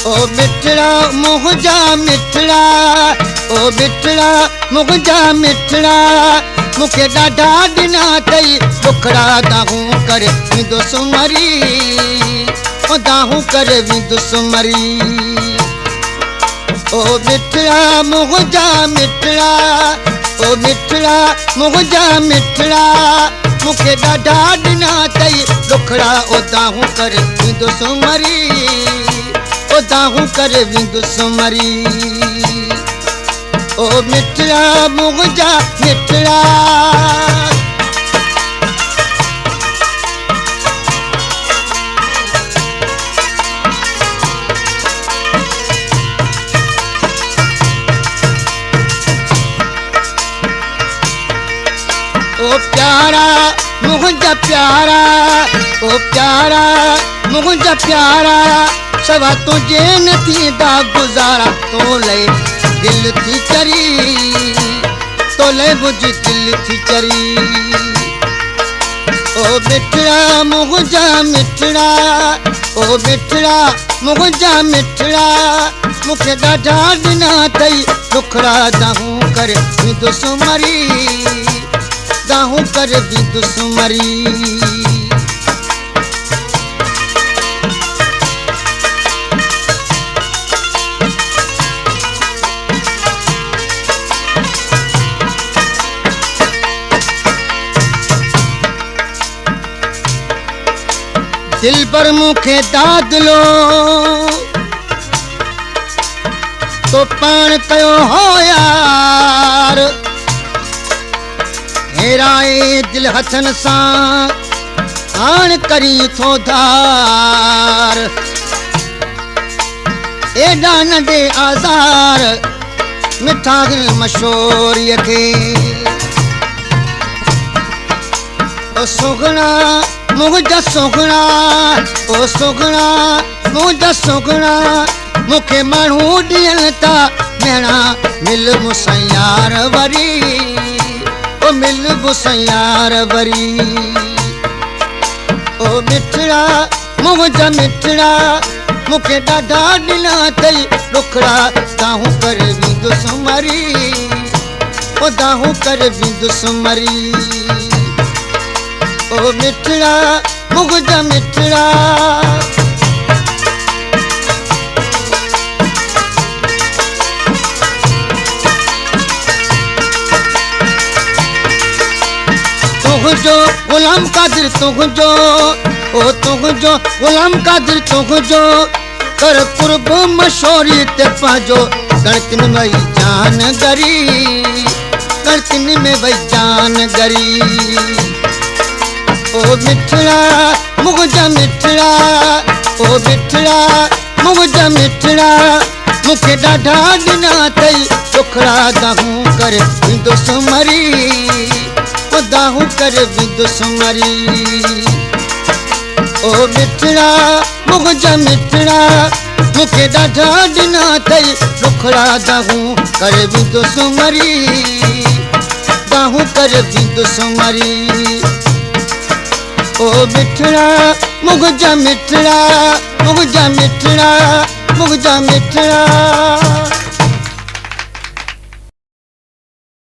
ओ मिठड़ा मुंहिंजा मिठड़ा, ओ मिठड़ा मुंहिंजा मिठड़ा, मूंखे ॾाढा ॾिना अथई दुखड़ा दाहूं करे वेंदुसि मरी, ओ दाहूं करे वेंदुसि मरी। ओ मिठड़ा मुंहिंजा मिठड़ा, ओ मिठड़ा मुंहिंजा मिठड़ा, मूंखे ॾाढा ॾिना अथई दुखड़ा ओ दाहूं करे वेंदुसि मरी, ओ दाहूं करे वेंदुसि मरी। ओ मिठड़ा मुंहिंजा मिठड़ा, ओ प्यारा मुंहिंजा प्यारा, ओ प्यारा मुंहिंजा प्यारा, सवा तुझे न थींदा गुज़ारा, तो ले दिल थी चरी, तो ले मुझे दिल थी चरी। ओ मिठड़ा मुंहिंजा मिठड़ा, ओ मिठड़ा मुंहिंजा मिठड़ा, मूंखे ॾाढा ॾिना अथई दुखड़ा दाहूं करे वेंदुसि मरी, दाहूं करे वेंदुसि मरी। दिल पर मूंखे दादलो तो पाण कयो हो यार, हेराए दिल हथन सां हाण करी थो धार, एॾा नंढे आज़ार मिठा मशोरीअ खे। ओ सुगणा मुंहिंजा सुगणा, ओ सुगणा मुंहिंजा सुगणा, मूंखे माण्हू ॾियनि था भेणा मिल मूंसां यार वरी, ओ मिल मूंसां यार वरी। ओ मिठड़ा मुंहिंजा मिठड़ा, मूंखे ॾाढा ॾिना अथई दुखड़ा दाहूं करे वेंदुसि मरी, ओ दाहूं करे वेंदुसि मरी। ओ मिठड़ा मुंहिंजा मिठड़ा, तुंहिंजो गुलाम कादिर तुंहिंजो, ओ तुंहिंजो गुलाम कादिर तुंहिंजो, कर कुर्ब मशोरी ते पंहिंजो, गणतिन में वही जान गरी, गणतिन में वही जान गरी। ओ मिठड़ा मुंहिंजा मिठड़ा, ओ मिठड़ा मुंहिंजा मिठड़ा, मूंखे ॾाढा ॾिना अथई दुखड़ा दाहूं करे वेंदुसि मरी, ओ दाहूं करे वेंदुसि मरी। ओ मिठड़ा मुंहिंजा मिठड़ा, मूंखे ॾाढा ॾिना अथई दुखड़ा दाहूं करे वेंदुसि मरी, दाहूं करे वेंदुसि मरी। ओ मिठड़ा मुंहिंजा मिठड़ा, मुंहिंजा मिठड़ा, मुंहिंजा मिठड़ा।